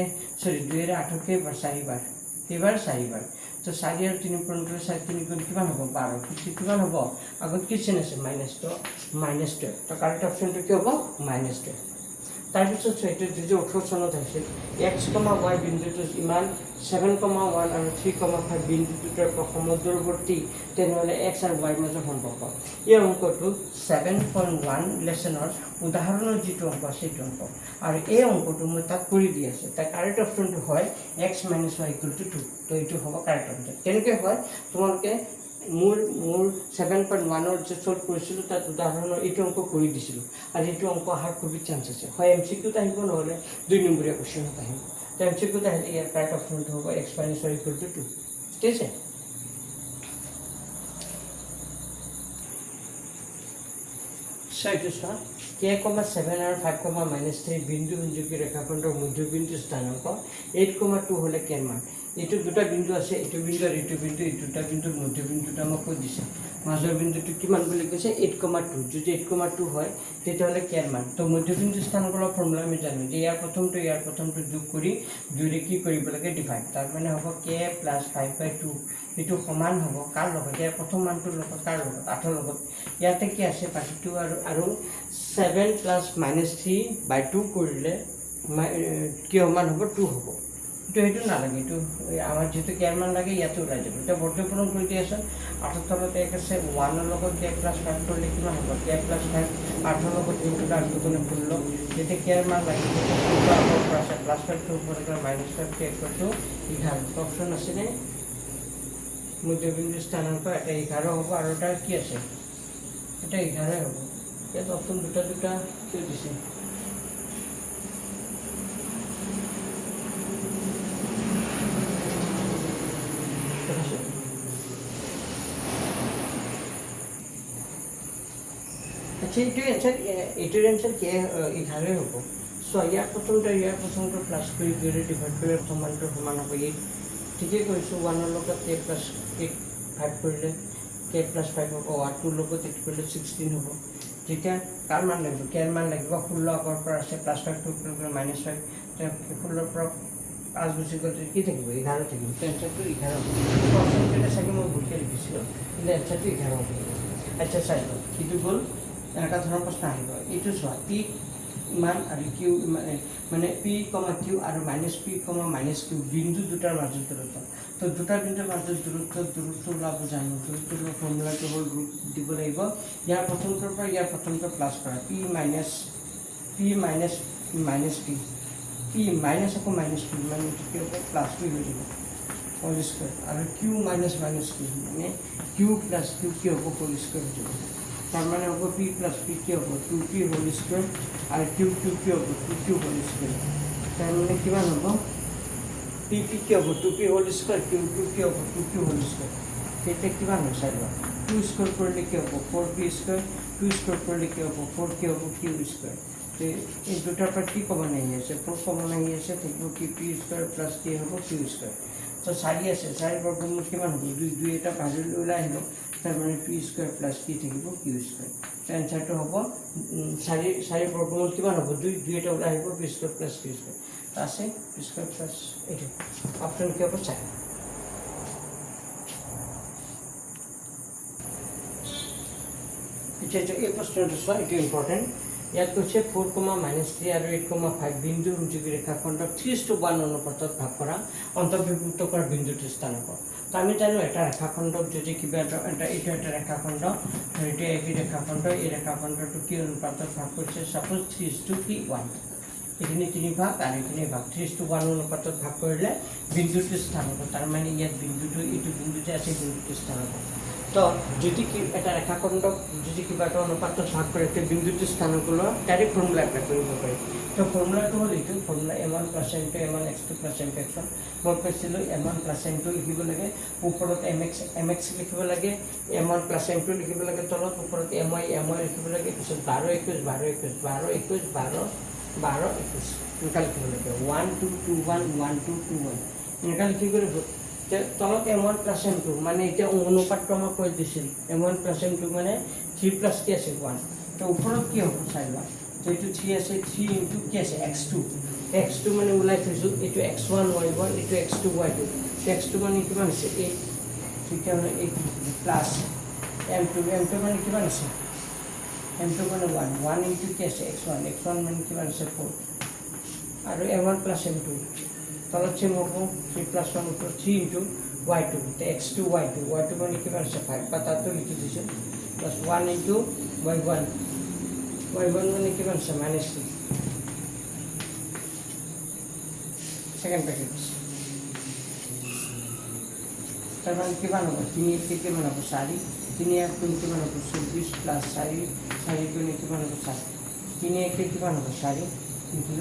8কে 4বাৰ কেইবাৰ 4বাৰ তো 4 আৰু 3 পূৰণ কৰি 4 3 গুণ কিমান হ'ব 12 কিমান হ'ব আগত কি চিন আছে -12 তো কাৰেক্ট অপশ্যনটো কি হ'ব -12 তাৰপিছত এইটো যদি 18 চনত আহিছিল x, y বিন্দুটো ইমান 7,1 আৰু 3,5 বিন্দু দুটাৰ সমদূৰৱৰ্তী তেনেহ'লে x আৰু y মাজৰ সম্পৰ্ক এই অংকটো 7.1 লেচনৰ উদাহৰণৰ যিটো অংক আছে সেইটো অংক আৰু এই অংকটো মই তাত কৰি দি আছে তাৰ কাৰেক্ট অপশ্যনটো হয় x - y = 2 তো এইটো হ'ব কাৰেক্ট অপশ্যন কেনেকৈ হয় তোমালোকে মোৰ 7.1ৰ যে সলভ কৰিছিলোঁ তাত উদাহৰণৰ এইটো অংক কৰি দিছিলোঁ আৰু এইটো অংক অহাৰ খুবেই চান্স আছে হয় MCQত আহিব নহ'লে 2 নম্বৰীয়া কুৱেশ্যনত আহিব তো MCQত আহিলে ইয়াৰ কাৰেক্ট অপশ্যনটো হ'ব x - y = 2 ঠিক আছে চোৱা k, 7 আৰু 5, -3 বিন্দু সংযোগী ৰেখাখণ্ডৰ মধ্যবিন্দু স্থানাংক 8,2 হ'লে কেৰ মান এইটো দুটা বিন্দু আছে এইটো বিন্দু আৰু এইটো বিন্দু এই দুটা বিন্দুৰ মধ্যবিন্দুটো আমাক কৈ দিছে মাজৰ বিন্দুটো কিমান বুলি কৈছে 8,2 যদি 8,2 হয় তেতিয়াহ'লে কেৰ মান তো মধ্যবিন্দু স্থানাংকৰ ফৰ্মুলা আমি জানো যে ইয়াৰ প্ৰথমটো যোগ কৰি 2ৰে কি কৰিব লাগে ডিভাইড তাৰ মানে হ'ব k + 5/2 এইটো সমান হ'ব কাৰ লগত ইয়াৰ প্ৰথম মানটোৰ লগত কাৰ লগত 8ৰ লগত ইয়াতে কি আছে বাকীটো আৰু 7 + -3/2 কৰিলে কি সমান হ'ব 2 হ'ব সেইটো নালাগে এইটো আমাৰ যেহেতু কেয়াৰ মান লাগে ইয়াতে ওলাই যাব এতিয়া বৰ্ধপূৰণ কৰি দিয়াচোন 8ৰ তলত 1 আছে 1ৰ লগত k + 5 কৰিলে কিমান হ'ব k + 5 8ৰ লগত যোনটো আৰু দুগুণে 16 যেতিয়া কেয়াৰ মান লাগে আগৰ পৰা আছে +5 ওপৰত -5 k = 11 অপশ্যন আছেনে মধ্যবিন্দু স্থানাংক এটা 11 হ'ব আৰু এটা কি আছে এটা 11 হ'ব ইয়াত অপশ্যন দুটা কিয় দিছে এইটোৰ এনচাৰ কি 11 হ'ব চ' ইয়াৰ প্ৰথমটো প্লাছ কৰি 2ৰে ডিভাইড কৰি প্ৰথম মানটোৰ সমান হ'ব 8 ঠিকেই কৰিছোঁ 1ৰ লগত k + 5 কৰিলে k + 5 হ'ব 2ৰ লগত 8 কৰিলে 16 হ'ব যেতিয়া কাৰ মান লাগিব কেৰ মান লাগিব 16 আগৰ পৰা আছে +5 -5 16ৰ পৰা 5 গুচি গ'লে কি থাকিব 11 থাকিব এনচাৰটো 11 হ'ব অপশ্যনকেইটা চাগে মই ভুলকৈ লিখিছিলোঁ কিন্তু এনচাৰটো 11 হ'ব আচ্ছা চাই লওঁ কিটো গ'ল এনেকুৱা ধৰণৰ প্ৰশ্ন আহিব এইটো চোৱা p মান আৰু q মানে p, q আৰু -p, -q বিন্দু দুটাৰ মাজৰ দূৰত্ব তো দুটা বিন্দুৰ মাজৰ দূৰত্ব ওলাব জানো দূৰত্বৰ ফৰ্মুলাটো হ'ল ৰুট দিব লাগিব ইয়াৰ প্ৰথমটোৰ পৰা ইয়াৰ প্ৰথমটো প্লাছ কৰা p মাইনাছ আকৌ মাইনাছ p মানে কি হ'ব প্লাছ p হৈ যাব হোল স্কুৱেৰ আৰু q - q মানে q + q কি হ'ব হোল স্কুৱেৰ হৈ যাব তাৰ মানে হ'ব p + p কি হ'ব 2p হোল স্কুৱেৰ আৰু q কি হ'ব 2q হোল স্কুৱেৰ তাৰ মানে কিমান হ'ব p কি হ'ব 2p হোল স্কুৱেৰ q কি হ'ব 2q হোল স্কুৱেৰ তেতিয়া কিমান হয় চাই লোৱা 2 স্কুৱেৰ কৰিলে কি হ'ব 4p স্কুৱেৰ 2 স্কুৱেৰ কৰিলে কি হ'ব 4 কি হ'ব q স্কুৱেৰ এই দুটাৰ পৰা কি কমন আহি আছে 4 কমন আহি আছে থাকিব কি p স্কুৱেৰ প্লাছ কি হ'ব q স্কুৱেৰ তো 4 আছে 4 বৰ্গমূল কিমান হ'ব 2 এটা বাহিৰলৈ ওলাই আহিব তাৰ মানে p স্কুৱেৰ প্লাছ কি থাকিব q স্কুৱেৰ এনচাৰটো হ'ব 4 বৰ্গমূল কিমান হ'ব 2 এটা ওলাই আহিব p square plus q square আছে p স্কুৱেৰ প্লাছ এইটো অপশ্যন কি হ'ব 4 এতিয়া এই প্ৰশ্নটো চোৱা এইটো ইম্পৰ্টেণ্ট ইয়াত কৈছে 4, -3 আৰু 8,5 বিন্দু সংযোগী ৰেখাখণ্ডক 3:1 অনুপাতত ভাগ কৰা অন্তৰ্ভুক্ত কৰা বিন্দুটোৰ স্থানাংক তো আমি জানো এটা ৰেখাখণ্ডক যদি কিবা এইটো এটা ৰেখাখণ্ড এইটো AB ৰেখাখণ্ড এই ৰেখাখণ্ডটো কি অনুপাতত ভাগ কৰিছে ছাপ'জ 3:1 এইখিনি 3 ভাগ আৰু এইখিনি ভাগ 3:1 অনুপাতত ভাগ কৰিলে বিন্দুটোৰ স্থানাংক তাৰ মানে ইয়াত বিন্দুটো এইটো বিন্দু যে আছে বিন্দুটোৰ স্থানাংক তো যদি এটা ৰেখাখণ্ডক যদি কিবা এটা অনুপাতত ভাগ কৰে তেতিয়া বিন্দুটোৰ স্থানাংক ডাইৰেক্ট ফৰ্মুলা এপ্লাই কৰিব পাৰি তো ফৰ্মুলাটো হ'ল এইটো formula m1 + m2 m1 x2 + m2 x1 মই কৈছিলোঁ m1 + m2 লিখিব লাগে ওপৰত mx লিখিব লাগে m1 + m2 লিখিব লাগে তলত ওপৰত my লিখিব লাগে পিছত 12 21 12 21 12 21 12 12 21 এনেকুৱা লিখিব লাগে 1 2 2 1 1 2 2 1 এনেকুৱা লিখি গ'লে তো তলত m1 প্লাছ m2 মানে এতিয়া অনুপাতটো আমাক কৈ দিছিল m1 প্লাছ m2 মানে 3 প্লাছ কি আছে 1 তো ওপৰত কি হ'ব চাই লোৱা তো এইটো 3 আছে 3 ইনটু কি আছে x2 মানে ওলাই থৈছোঁ এইটো x1 y1 এইটো x2 y2 x2 মানে কিমান আছে 8 তেতিয়াহ'লে 8 প্লাছ m2 মানে কিমান আছে m2 মানে 1 ইনটু কি আছে x1 মানে কিমান আছে 4 আৰু m1 প্লাছ m2 তলত চেম হ'ব 3 প্লাছ 1 ওপৰত 3 ইনটু y2 x2 y2 মানে কিমান আছে 5 বা তাতো লিখি দিছোঁ প্লাছ 1 ইনটু y1 মানে কিমান আছে -3 সেকেন্ড ব্র্যাকেট তার মানে কিমান হ'ব 3 কে কিমান হ'ব 4 3 এক 2 কিমান হ'ব 24 প্লাস 4 4 2 কিমান হ'ব 4 3 এক কিমান হ'ব 4 কিন্তু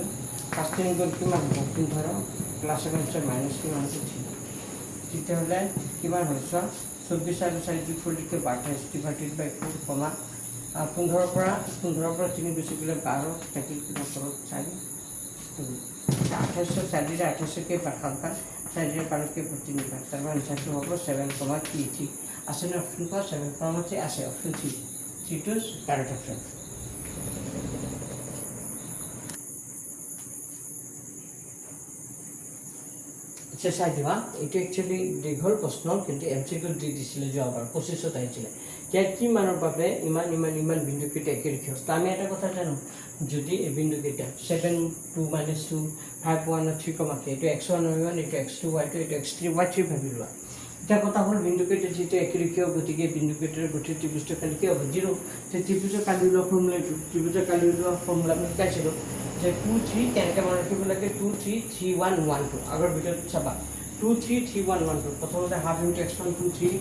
ফার্স্ট টাইম গল কিমান হ'ব 15 প্লাস আছে মাইনাস কিমান হ'ব 3 তেতিয়াহ'লে কিমান হৈছে 24 আৰু 4 যোগ কৰিলে 22 ডিভাইডেড বাই 4 কমা 15 পৰা 3 বেছি গ'লে 12 থাকিল কিমান কৰক 4 28 28 के भागफल 4 12 के 3 भाग তার মানে সেটা হবে 7,33 আছে না অপশন কো 7,3 আছে অপশন 3 টু কারেক্ট অপশন চেষ্টা দিবা এটা একচুয়ালি দীঘল প্রশ্ন কিন্তু এমসিকিউ দি দিছিলে জবাব 25 আইছিলে কি মানৰ বাবে ইমান বিন্দুকেইটা একে লিখিব তো আমি এটা কথা জানো যদি এই বিন্দুকেইটা 7 2 - 2 5 1 3 কে এইটো x1 y1 এইটো x2 y2 এইটো x3 y3 ভাবি লোৱা এটা কথা হল বিন্দুকেইটা যেটা একে লিখিব গতিকে বিন্দুকেইটাৰ গতি ত্ৰিভুজটো কালি কি হ'ব 0 তে ত্ৰিভুজৰ কালিৰ ফৰ্মুলাটো ত্ৰিভুজৰ কালিৰ ফৰ্মুলা আমি কাইছিলো যে 2 3 কেনেকৈ মনত ৰাখিব লাগে 2 3 3 1 1 2 আগৰ ভিডিঅ'ত চাবা 2 3 3 1 1 2 প্ৰথমতে হাফ ইনটু x1 2 3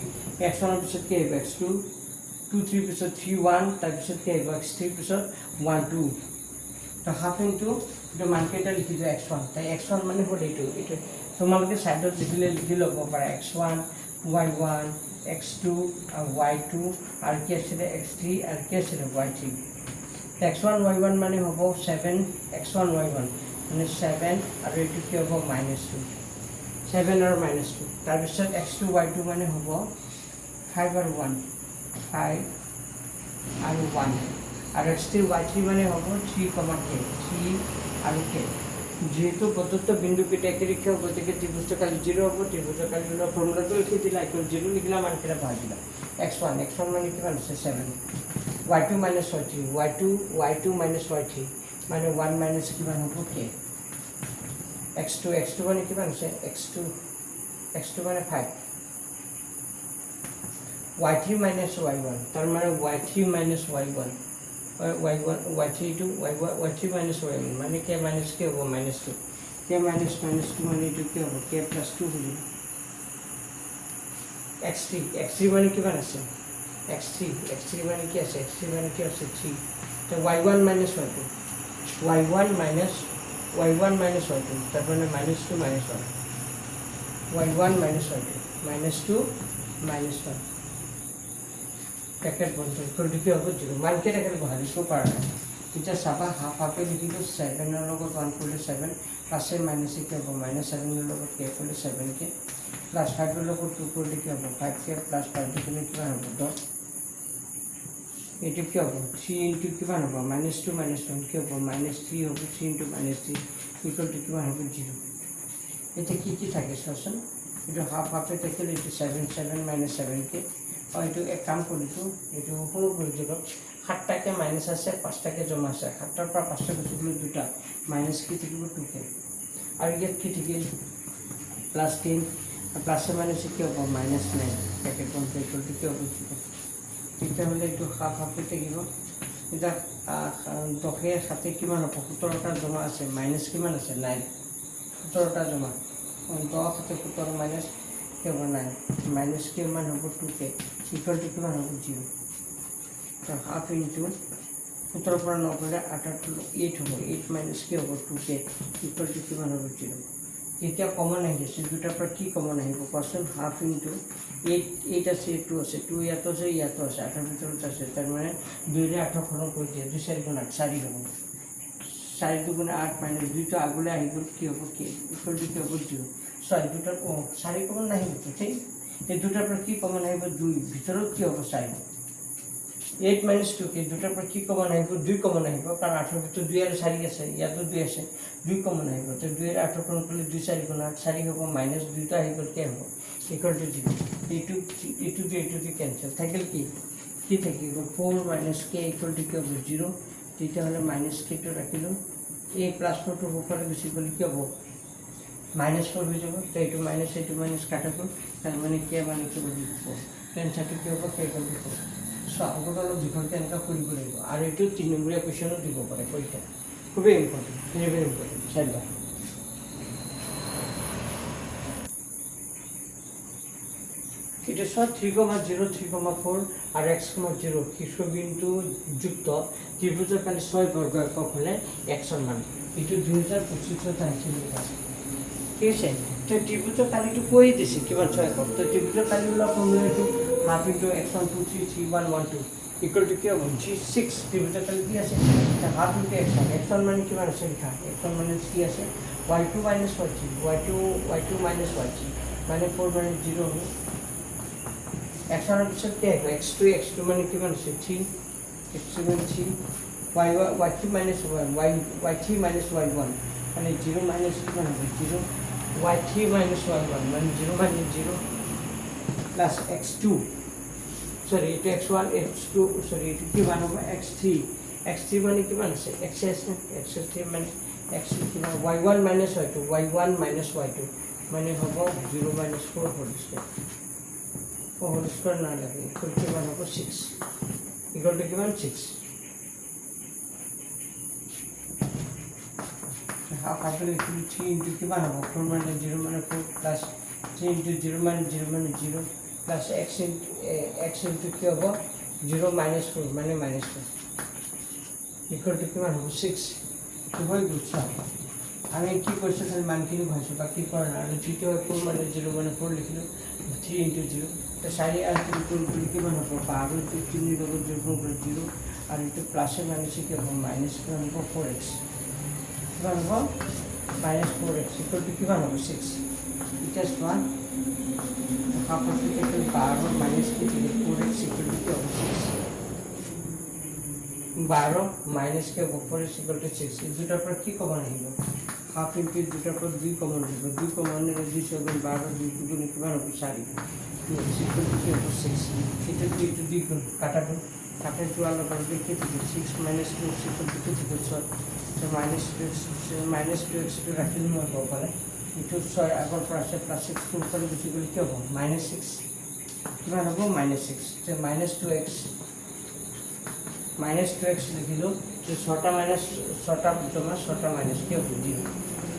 x1 ৰ পিছত কি হ'ব x2 2 3 পিছত 3 1 তাৰ পিছত কি হ'ব x3 পিছত 1 2 তো হাফ ইনটু এটা মানকেটা লিখি দিও x1 তাই x1 মানে হল এইটো তোমালোকে সাইডত লিখি ল'ব পাৰা x1 y1 x2 আৰু y2 আৰু কি আছে x3 আৰু কি আছে y3 x1 y1 মানে হ'ব 7 x1 y1 মানে 7 আৰু এইটো কি হ'ব -2 7 আৰু -2 তাৰ পিছত x2 y2 মানে হ'ব 5 আৰু 1 5 আৰু 1 আৰু x3 y3 মানে হ'ব 3, k 3 আৰু k যেহেতু প্ৰদত্ত বিন্দুকেইটা একে লিখিব গতিকে ত্ৰিভুজটা কালি 0 হ'ব ত্ৰিভুজৰ কালিৰ ফৰ্মুলাটো লিখি দিলা ইকুয়াল 0 লিখিলা মানকেইটা ভৰাই দিলা x1 মানে কিমান আছে 7 y2 - y3 মানে 1 মাইনাস কিমান হ'ব k x2 মানে কিমান আছে x2 মানে 5 y3 minus y1 তার মানে y3 minus y1 y3 to y3 minus y1 মানে k minus k হবে -2 k minus -2 মানে এটা কি হবে k plus 2 হবে x3 মানে কি আছে x3 মানে কি আছে x3 মানে কি আছে 3 তো y1 minus y2 তার মানে -2 - 1 y1 minus y2 -2 - 1 ব্র্যাকেট বন্ধ করে কি হবে 0 মানকে রেখে বহালিছো পারা না এটা সাবা হাফ হাফে লিখিলো 7 এর লগত 1 করলে 7 প্লাসে মাইনাসে কি হবে -7 এর লগত k করলে 7k প্লাস 5 এর লগত 2 করলে কি হবে 5k প্লাস 5 দিলে কি হবে 10 এটা কি হবে 3 ইনটু কি হবে -2 - 1 কি হবে -3 হবে 3 ইনটু -3 ইকুয়াল টু কি হবে 0 এটা কি থাকে সসন এটা হাফ হাফে থেকে এটা 7 7 - 7k এইটো এক কাম কৰিছো এইটো সৰু কৰি দিলো 7টাকে মাইনাস আছে 5টাকে জমা আছে 7টাৰ পৰা 5টা গুচি গ'লে দুটা মাইনাস কি থাকিব 2k আৰু ইয়াত কি থাকিল প্লাস 10 প্লাসে মাইনাসে কি হ'ব -9 ব্র্যাকেট বন্ধ কৰি কি হ'ব তেতিয়াহ'লে এইটো হাফ হাফে থাকিব এটা 10 7 কিমান হ'ব 17টা জমা আছে মাইনাস কিমান আছে 9 17টা জমা 10 7 17 মাইনাস के हो 9 माइनस के मान हो 2k इक्वल टू किमान हो 0 तो हाफ इनटू 17 पर 9 করে 8 हो 8 माइनस के हो 2k इक्वल टू किमान हो 0 এটা কমন আহিছে দুটাৰ পৰা কি কমন আহিব কোৱেশ্চন হাফ ইনটু 8 আছে 2 আছে 2 ইয়াত আছে 8 ভিতৰত আছে তাৰ মানে 2 ৰে 8 খৰণ কৰি দিয়ে 2 4 গুণ 8 4 হ'ব 4 2 গুণ 8 মাইনাস 2 তো আগলৈ আহি গ'ল কি হ'ব k ইকুয়াল টু কি হ'ব 0 ছয় দুটাৰ চাৰি কমন নাহিব ঠিক এই দুটাৰ পৰা কি কমন আহিব দুই ভিতৰত কি হ'ব 4 8 - 2 কি দুটাৰ পৰা কি কমন আহিব 2 কমন আহিব কাৰণ 8 ৰ ভিতৰত 2 আৰু 4 আছে ইয়াতো 2 আছে 2 কমন আহিব তো 2 আৰু 8 কমন কৰিলে 2 4 গুণ 8 4 হ'ব -2 টা আহিব কি হ'ব ইকুয়াল টু 0 এইটো ক্যান্সেল থাকিল কি থাকিব 4 - k ইকুয়াল টু কি হ'ব 0 তেতিয়াহ'লে - k টো ৰাখিলো a + 4 টো ওপৰে গুচি গ'লে কি হ'ব -4 হৈ যাব তো এইটো মাইনাস কাটা গ'ল তাৰ মানে k মানে কি হ'ব 4 টেনচাৰটো কি হ'ব k ইকুয়াল টু 4 সো আগত অলপ দীঘলকৈ এনেকুৱা কৰিব লাগিব আৰু এইটো 3 নম্বৰীয়া কুৱেশ্যনো দিব পাৰে পৰীক্ষা খুবেই ইম্পৰ্টেণ্ট ভেৰি ইম্পৰ্টেণ্ট চাইবা এটা সব 3,0 3,4 আর x,0 শীর্ষবিন্দু যুক্ত ত্রিভুজের খালি 6 বর্গ একক হলে x এর মান এটু 2025 তারিখে লিখা ঠিক আছে তো ত্রিভুজের কালিটো কই দিছে কিমান 6 একক তো ত্রিভুজের কালি হলো ফর্মুলাটো half into x1 2 3 3 1 1 2 equal to কি হবে 6 ত্রিভুজের কালি কি আছে হাফ ইনটু x1 মানে কিমান আছে লিখা x1 মানে কি আছে y2 - y3 y2 - y3 মানে 4 মানে 0 হবে x1 এর পিছনে কি হবে x2 মানে কি মানে 3 x2 মানে 3 y3 minus y3 minus y1 মানে 0 minus কি মানে 0 y3 minus y1 মানে 0 minus 0 plus x2 sorry এটা x1 x2 sorry এটা কি মানে x3 মানে কি মানে x3 মানে x3 মানে y1 minus y2 মানে হবে 0 minus 4 whole square whole square না লাগে equal to 1 over 6 equal to 6 half after 3 into 4 minus 0 minus 4 plus 3 into 0 minus 0 plus x into 0 minus 4 minus 4 equal to 6 to হয়ে গেছে আমি কি করছি খালি মানকিনি ভাষা বাকি করা আর দ্বিতীয় 4 minus 0 minus 4 লিখলো 3 into 0 तो सारी आज बिल्कुल बिल्कुल बना हो 12 तो 3 लोग जो हो 0 और इनके प्लस से माइनस के हो माइनस के हमको 4x बना हो -4x इक्वल टू कितना हो 6 just 1 हाफ ऑफ के 12 माइनस के 4x इक्वल टू क्या हो 6 12 माइनस के 4x इक्वल टू 6 इस দুটার পর কি কমন হইল हाफ इनटू দুটার পর 2 কমন হইল 2 কমন হলে 2 7 12 2 দুগুণ কিমান হবে 4 equal to 6 এটা কি একটু দ্বিগুণ কাটাবো কাটার তো আলাদা করবে কি 6 minus 2 equal to 6 তো minus 2x তো রাখি দিন হবে পারে একটু 6 আগর প্লাসে প্লাস 6 টু করে বেশি করে কি হবে -6 কিমান হবে -6 তো -2x লিখিলো তো 6টা মাইনাস 6টা জমা 6টা মাইনাস কি হবে 0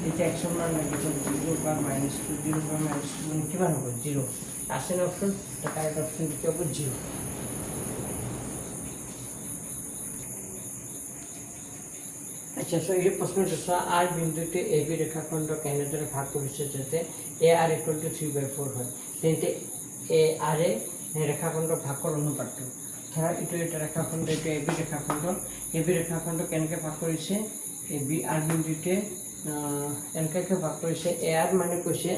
এটা x এর মান নেগেটিভ 0 বা -2 0 বা -2 কিমান হবে 0 আসেন অপশন তো কারেক্ট অপশন কি হবে 0 আচ্ছা সো এই প্রশ্নটা সো আর বিন্দুতে AB রেখাখণ্ড কেন্দ্র দ্বারা ভাগ করেছে যাতে AR = 3/4 হয় তেন্তে AR এ রেখাখণ্ড ভাগকৰ অনুপাতটো ধৰা এটা ৰেখাখণ্ড এটা AB ৰেখাখণ্ড কেনেকৈ ভাগ কৰিছে AB আৰ বিন্দুতে এনেকৈ ভাগ কৰিছে AR মানে কৈছে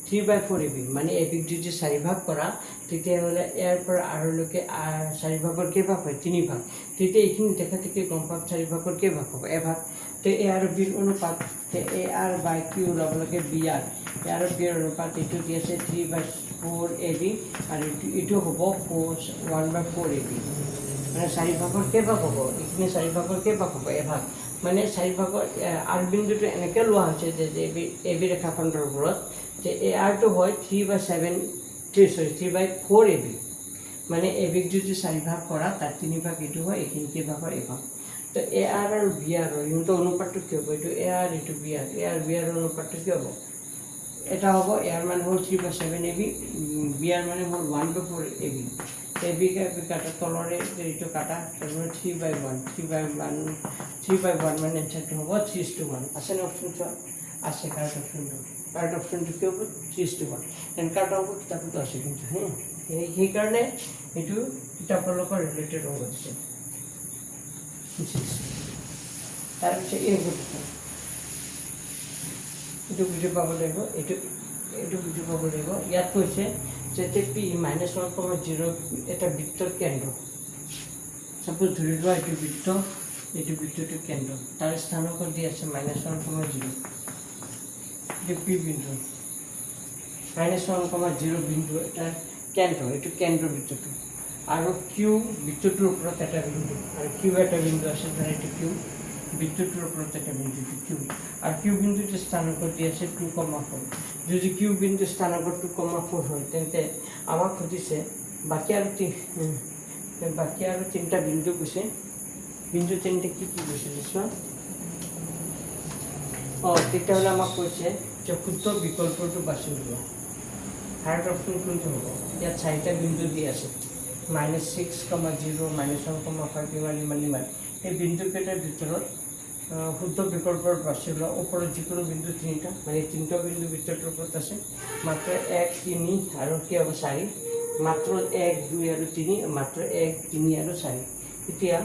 3/4 AB মানে AB যদি 4 ভাগ কৰা তেতিয়াহ'লে ইয়াৰ পৰা আৰলৈকে 4 ভাগৰ কেই ভাগ হয় 3 ভাগ তেতিয়া এইখিনি দেখা থেকে গম পাম 4 ভাগৰ কেই ভাগ হ'ব এভাগ তে A আৰু B অনুপাত তে AR বাই Q লগ লগে BR AR আৰু B অনুপাত এইটো দি আছে 3/4 AB আৰু এইটো হ'ব 1/4 AB মানে 4 ভাগৰ কেই ভাগ হ'ব এইখিনি 4 ভাগৰ কেই ভাগ হ'ব এভাগ মানে 4 ভাগৰ আৰ বিন্দুটো এনেকৈ লোৱা হৈছে যে AB ৰেখাখণ্ডৰ ওপৰত যে AR টো হয় 3/4 AB মানে AB যদি 4 ভাগ কৰা তার 3 ভাগ এটো হয় এইখিনি কি ভাগ হয় এভাগ তো AR আৰু BR ইহঁতৰ অনুপাতটো কি হ'ব এটো AR ইটো BR BR অনুপাতটো কি হ'ব এটা হ'ব AR মানে হ'ল 3/7 AB BR মানে হ'ল 1/4 AB AB কে কাটা তলৰে এইটো কাটা তারপরে 3/1 মানে এটাটো হ'ব 3:1 আছে না অপশন চোৱা আছে কারেক্ট অপশনটো কি হ'ব 3:1 এন কাটা হ'ব কিতাপত আছে কিন্তু হ্যাঁ এই কারণে এটো কিতাপৰ লগত ৰিলেটেড হ'ব আছে তার পিছে এই গুণটো এটো বুঝি পাব লাগিব এটো এইটো বুজি পাব লাগিব। ইয়াত কৈছে যে পি -1,0 এটা বৃত্তৰ কেন্দ্ৰ। সাপোজ ধৰি লোৱা এইটো বৃত্তটো কেন্দ্ৰ, তাৰ স্থানাংক দি আছে -1,0। এইটো পি বিন্দু, -1,0 বিন্দু এটা কেন্দ্ৰ, এইটো কেন্দ্ৰ বৃত্তটো। আৰু কিউ বৃত্তটোৰ ওপৰত এটা বিন্দু, আৰু কিউ এটা বিন্দু আছে, ধৰা এইটো কিউ বৃত্তটোৰ ওপৰত এটা বিন্দু কিউ, আৰু কিউ বিন্দুটো স্থানাংক দি আছে 2,4। যদি কিউ বিন্দু স্থানাংক 2,4 হয়, তেন্তে আমাক সুধিছে বাকী আৰু তিনিটা বিন্দু কৈছে। বিন্দু তিনিটা কি কৈছে চোৱা। তেতিয়াহ'লে আমাক কৈছে যে শুদ্ধ বিকল্পটো বাছি লোৱা। থাৰ্ড অপশ্যন কোনটো হ'ব? ইয়াত 4টা বিন্দু দি আছে, -6, 0, -1,5 ইমান। এই বিন্দুকেইটাৰ ভিতৰত শুদ্ধ বিকল্পৰ বাছি লোৱা। ওপৰত যিকোনো বিন্দু 3টা, মানে 3টা বিন্দু বৃত্তটোৰ ওপৰত আছে। মাত্ৰ 1, 3 আৰু কি হ'ব 4। মাত্ৰ 1, 2 আৰু 3, মাত্ৰ 1, 3 আৰু 4। এতিয়া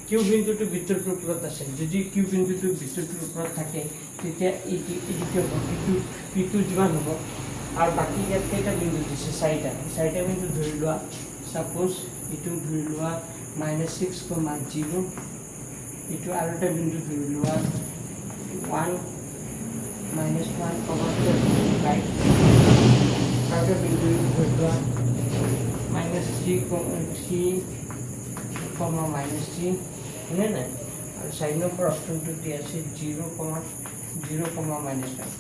কিউ বিন্দুটো বৃত্তটোৰ ওপৰত আছে। যদি কিউ বিন্দুটো বৃত্তটোৰ ওপৰত থাকে, তেতিয়া এইটো কি হ'ব? পিটো যিমান হ'ব। আৰু বাকী ইয়াত কেইটা বিন্দু দিছে? 4টা বিন্দু ধৰি লোৱা। সাপোজ এইটো ধৰি লোৱা -6, 0। এইটো আৰু এটা বিন্দু ধৰি লোৱা 1, -1, 5। আৰু এটা বিন্দু ধৰি লোৱা -3, -3, হয়নে নাই? আৰু 4 নম্বৰ অপশ্যনটো দি আছে 0, -5।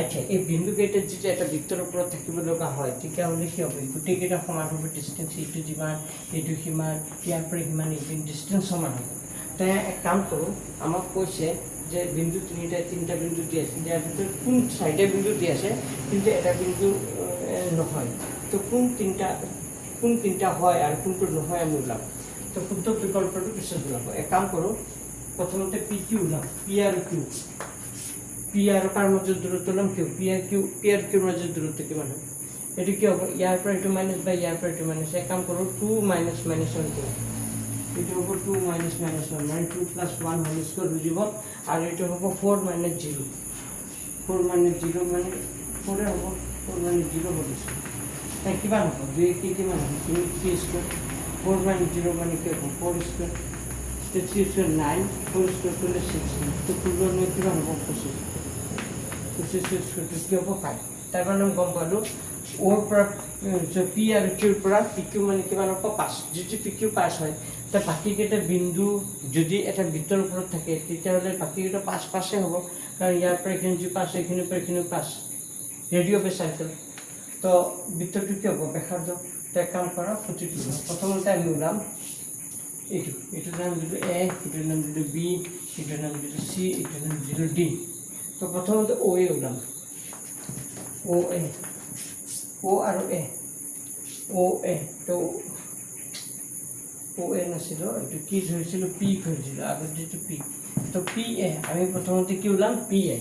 আচ্ছা, এই বিন্দুকেইটাত যেতিয়া এটা বৃত্তৰ ওপৰত থাকিব লগা হয়, তেতিয়াহ'লে কি হ'ব? গোটেইকেইটা সমান হ'ব ডিষ্টেঞ্চ। এইটো যিমান, এইটো সিমান, ইয়াৰ পৰা সিমান, এইটো ডিষ্টেঞ্চ সমান হ'ব। তাই এক কাম কৰোঁ, আমাক কৈছে যে বিন্দু তিনিটা বিন্দু দি আছে। ইয়াৰ ভিতৰত কোন 4টা বিন্দু দি আছে, কিন্তু এটা বিন্দু নহয়। তো কোন তিনিটা হয় আৰু কোনটো নহয় আমি ওলাম। তো শুদ্ধ বিকল্পটো পিছত ওলাব। এক কাম কৰোঁ, প্ৰথমতে পি কিউ ওলাম। পি আৰু কাৰ মাজত দূৰত্ব ওলাম? পি আৰু কিউৰ মাজত দূৰত্ব কিমান হয়? এইটো কি হ'ব? ইয়াৰ পৰা এইটো মাইনাছ বা ইয়াৰ পৰা এইটো মাইনাছ। এক কাম কৰোঁ, 2 - -1 কৰোঁ। এইটো হ'ব 2 - -1, মানে 2 + 1 হোল স্কোয়াৰ হৈ যাব। আৰু এইটো হ'ব 4 - 0। 4 - 0 মানে 4 হ'ব। 4 - 0 হোল স্কোয়াৰ। তাই কিমান হ'ব? 2 কিমান হ'ব? 3 স্কোয়াৰ। 4 - 0 মানে কি হ'ব? 4 স্কোয়াৰ। 3 স্কোয়াৰ 9, 4 স্কোয়াৰ কৰিলে 16। তো 4 কিমান হ'ব? 25। 25 স্কোয়াৰটো কি হ'ব? 5। তাৰ মানে আমি গম পালোঁ অ'ৰ পৰা পি আৰু কিউৰ পৰা পি কিউ মানে কিমান হ'ব? 5। যদি পি কিউ 5 হয়, তে বাকীকেইটা বিন্দু যদি এটা বৃত্তৰ ওপৰত থাকে, তেতিয়াহ'লে বাকীকেইটা 5 হ'ব। কাৰণ ইয়াৰ পৰা এইখিনি যদি 5, এইখিনিৰ পৰা এইখিনি 5। Radio' of A circle. তো বৃত্তটো কি হ'ব? ব্যাসাৰ্ধ। তো এক কাম কৰা, প্ৰতিটো প্ৰথমতে আমি ওলাম এইটোৰ নাম দিলোঁ এ, এইটোৰ নাম দিলোঁ বি, এইটোৰ নাম দিলোঁ চি, এইটোৰ নাম দিলোঁ ডি। তো প্ৰথমতে অ' এ ওলাম। অ' আৰু এ। তো অ' এ নাছিলোঁ, এইটো কি ধৰিছিলোঁ? পি ধৰিছিলোঁ, আগত যিটো পি। তো পি এ, আমি প্ৰথমতে কি ওলাম? P A.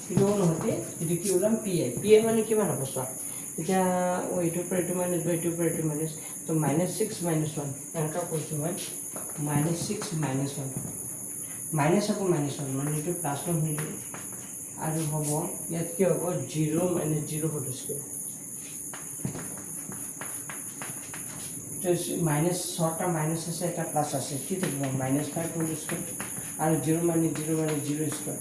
কিন্তু নহওঁতে এইটো কি ওলাম? P A. পি এ মানে কিমান হ'ব চোৱা। এতিয়া এইটোৰ পৰা এইটো মাইনাছ বা এইটোৰ পৰা এইটো মাইনাছ। তো -6 - 1 এনেকুৱা কৰিছোঁ মই। -6 - 1। মাইনাছ আকৌ -1 মানে এইটো +1 হৈ যাব। আৰু হ'ব ইয়াত কি হ'ব? 0 - 0 হোল স্কোয়াৰ। -6টা মাইনাছ আছে, এটা প্লাছ আছে। কি থাকিব? -5 হোল স্কোয়াৰ। আৰু 0 - 0 স্কোয়াৰ।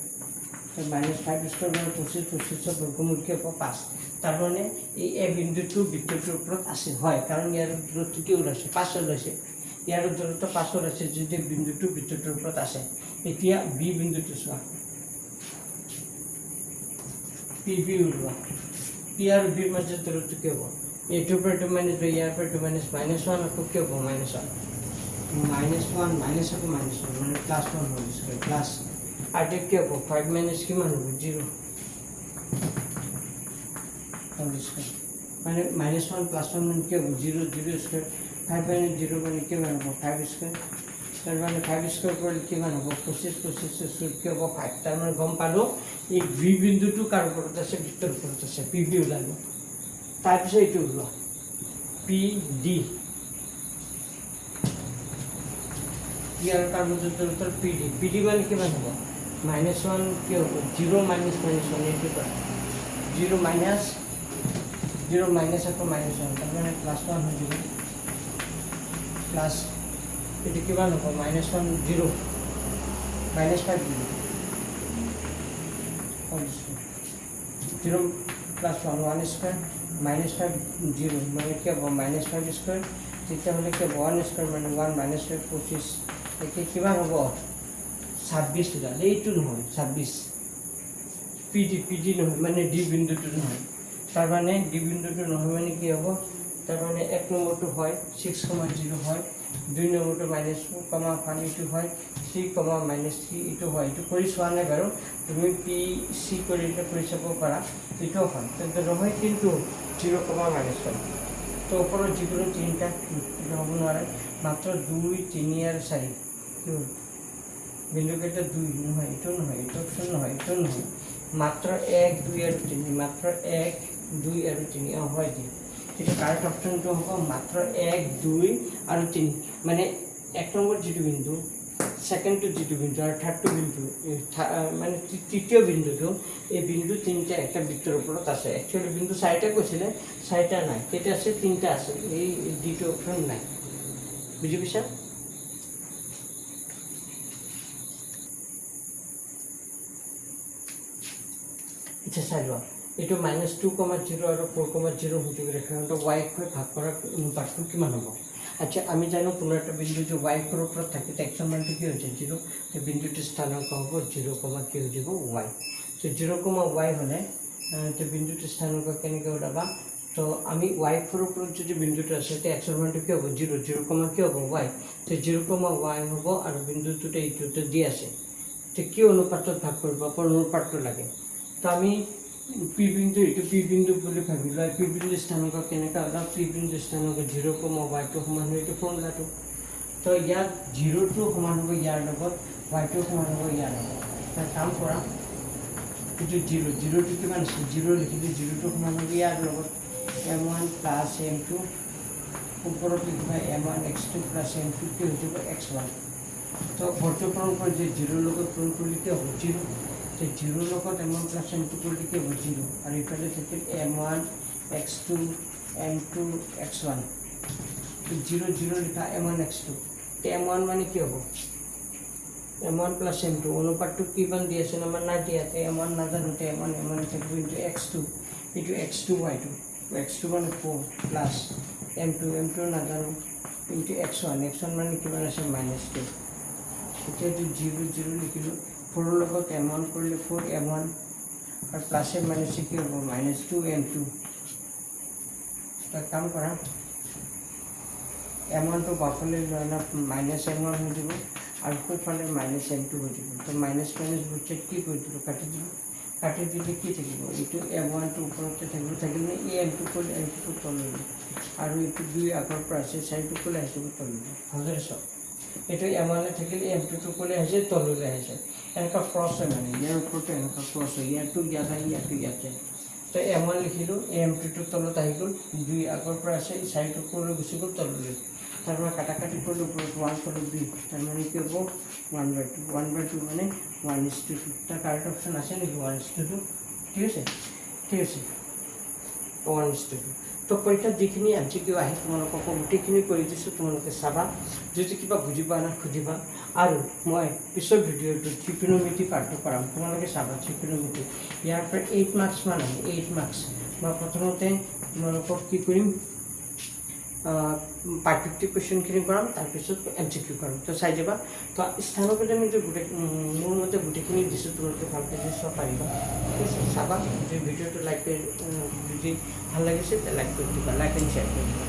তো -5 স্কোয়াৰ মানে 25, 25ৰ বৰ্গমূল কি হ'ব? 5। তাৰমানে এই এ বিন্দুটো বৃত্তটোৰ ওপৰত আছে, হয়, কাৰণ ইয়াৰ দূৰত্ব কি ওলাইছে? 5 ওলাইছে। ইয়াৰ দূৰত্ব 5 ওলাইছে যদি বিন্দুটো বৃত্তটোৰ ওপৰত আছে। এতিয়া বি বিন্দুটো চোৱা। পি বি ওলোৱা। পি আৰু বিৰ মাজত দূৰত্ব কি হ'ব? এইটোৰ পৰা এইটো মাইনাছ বা ইয়াৰ পৰা এইটো মাইনাছ। -1 আকৌ কি হ'ব? -1 মাইনাছ আকৌ -1 মানে +1 হোল স্কোয়াৰ প্লাছ। আৰু কি হ'ব? 5 মাইনাছ কিমান হ'ব? 0 হোল স্কোয়াৰ। মানে -1 + 1 মানে কি হ'ব? 0 স্কোয়াৰ। 5 মাইনাছ 0 মানে কিমান হ'ব? 5 স্কোয়াৰ। তাৰ মানে 5 স্কোয়াৰ কৰিলে কিমান হ'ব? 25 স্কোয়াৰ কি হ'ব? 5। তাৰ মানে গম পালোঁ এই বি বিন্দুটো কাৰ ওপৰত আছে? বৃত্তৰ ওপৰত আছে। পি বি ওলালোঁ। তাৰপিছত এইটো ওলোৱা পি ডি। পি আৰু তাৰ মাজত দূৰত্বৰ পি ডি। পি ডি মানে কিমান হ'ব? -1 কি হ'ব? 0 - -1 এইটো পৰা 0 মাইনাছ আকৌ মাইনাছ 1 তাৰমানে +1 হৈ যাব প্লাছ এইটো কিমান হ'ব -1 0 -5 0 0 + 1 1 স্কোয়ার -5 0 মানে কি হ'ব -5 স্কোয়ার তেতিয়াহ'লে কি হ'ব 1 স্কোয়ার মানে 1 -5 25 এতিয়া কিমান হ'ব 26 ওলাল এইটো নহয় 26 পিডি নহয় মানে ডি বিন্দুটো নহয় তাৰ মানে ডি বিন্দুটো নহয় মানে কি হ'ব তাৰ মানে 1 নম্বৰটো হয় 6,0 হয় 2 নম্বৰটো -4,5 এইটো হয় 3,-3 এইটো হয় এইটো কৰি চোৱা নাই বাৰু তুমি পি চি কৰি চাব পাৰা এইটোও হয় তেন্তে নহয় কিন্তু 0,-1 তো ওপৰত যিকোনো তিনিটা হ'ব নোৱাৰে মাত্ৰ 2 3 আৰু 4 বিন্দু কেইটা 2 নহয় এইটো নহয় এইটো অপশ্যন নহয় এইটো নহয় মাত্ৰ 1 2 আৰু 3 মাত্ৰ 1 2 আৰু 3 হয় দিয়া কিন্তু কাৰেক্ট অপশ্যনটো হ'ব মাত্ৰ 1 2 আৰু 3 মানে 1 নম্বৰ যিটো বিন্দু সেকেন্ডটো যিটো বিন্দু আৰু থাৰ্ডটো বিন্দু মানে তৃতীয় বিন্দুটো এই বিন্দু তিনিটা একটা বৃত্তৰ ওপৰত আছে একচুৱেলি বিন্দু 4টা কৈছিলে 4টা নাই কেইটা আছে 3টা আছে এই দ্বিতীয় অপশ্যন নাই বুজি পাইছা আচ্ছা চাই লোৱা এইটো -2,0 আৰু 4,0 হৈ ৰেখাখণ্ডক y কৈ ভাগ কৰাৰ অনুপাতটো কিমান হ'ব আচ্ছা আমি জানো কোনো একটা বিন্দু যে y ৰ ওপৰত থাকে টেক্সৰ মানটো কি হৈছে 0 এই বিন্দুটো স্থানাংক হ'ব 0, কি হৈ যাব y তো 0,y হ'লে তো বিন্দুটো স্থানাংক কেনেকৈ ওলাবা তো আমি y ৰ ওপৰত যদি বিন্দুটো আছে তে x ৰ মানটো কি হ'ব 0, কি হ'ব y তো 0,y হ'ব আৰু বিন্দুটোতে এইটোতে দি আছে তো কি অনুপাতত ভাগ কৰিব অনুপাতটো লাগে তো আমি পি বিন্দু এইটো পি বিন্দু বুলি ভাবি লোৱা পি বিন্দু স্থানাংক কেনেকৈ ওলাব পি বিন্দু স্থানাংক 0,y টো সমান হয় এইটো ফৰ্মুলাটো তো ইয়াত 0 টো সমান হ'ব ইয়াৰ লগত y টো সমান হ'ব ইয়াৰ লগত তাৰ কাম কৰা এইটো 0 টো কিমান আছে 0 লিখিলে 0 টো সমান হ'ব ইয়াৰ লগত m1 + m2 ওপৰত লিখিবা m1 x2 + m2 কি হৈ যাব x1 তো বৰ্তমান পৰ যে 0 লগত পূৰণ কৰিলে কি হ'ব 0 তো 0 লগত m1 + m2 কৰিলে কি হ'ব 0 আৰু ইফালে থাকিল m1 x2 m2 x1 তো 0 0 লিখা m1 x2 তো m1 মানে কি হ'ব m1 + m2 অনুপাতটো কিমান দি আছে আমাৰ না দিয়াতে m1 নাজানোতে m1 থাকিব ইনটু x2 এইটো x2 y2 x2 মানে 4 প্লাস m2 নাজানো ইনটু x1 মানে কিমান আছে -2 এতিয়া এইটো 0 0 লিখিলো 4 লগত m1 কৰিলে 4 m1 আৰু প্লাসে মাইনাসে কি হ'ব -2 m2 তাৰ কাম কৰা m1 টো বাফলে লনা -m1 হৈ যাব আৰু কোফালে -m2 হৈ যাব তো মাইনাস বুঝছে কি কৰি দিলো কাটি দিলে কি থাকিব এইটো m1 টো ওপৰতে থাকিলে m2 কল m2 তললৈ আৰু এইটো 2 আগৰ পৰা আছে সাইডটো কল আহিব তললৈ ভালদৰে চাওক এইটো m1 থাকিলে m2 টো কল আহিছে তললৈ আহিছে এনেকা ক্ৰছ হয় মানে ইয়াৰ ওপৰতে এনেকা ক্ৰছ হয় ইয়াৰটো ইয়াতে তো m1 লিখিলো m2 টো তলত আহি গ'ল 2 আগৰ পৰা আছে সাইডটো কল গুচি গ'ল তললৈ তাৰপৰা কাটাকাটি কৰিলে ওপৰত 1 তলত 2 তাৰ মানে কি হ'ব 1/2 মানে 1:2 তাৰ কাৰেক্ট অপশ্যন আছে নেকি 1:2 ঠিক আছে 1:2 তো পৰীক্ষাত যিখিনি MCQ আহে তোমালোকক গোটেইখিনি কৰি দিছোঁ তোমালোকে চাবা যদি কিবা বুজি পোৱা নাই সুধিবা আৰু মই পিছৰ ভিডিঅ'টো ত্ৰিকোণমিতি পাঠটো কৰাম তোমালোকে চাবা ত্ৰিকোণমিতি ইয়াৰ পৰা 8 মাৰ্কছ মান আহে 8 মাৰ্কছ মই প্ৰথমতে তোমালোকক কি কৰিম পাৰ্টিকুলাৰ কুৱেশ্যনখিনি কৰাম তাৰপিছত MCQ কৰাম তো চাই যাবা তো স্থানগত আমি গোটেই মোৰ মতে গোটেইখিনি দিছোঁ তোমালোকে ভালকৈ চাব পাৰিবা ঠিক আছে চাবা যদি ভিডিঅ'টো লাইক কৰি যদি ভাল লাগিছে লাইক কৰি দিবা লাইক এণ্ড শ্বেয়াৰ কৰি দিবা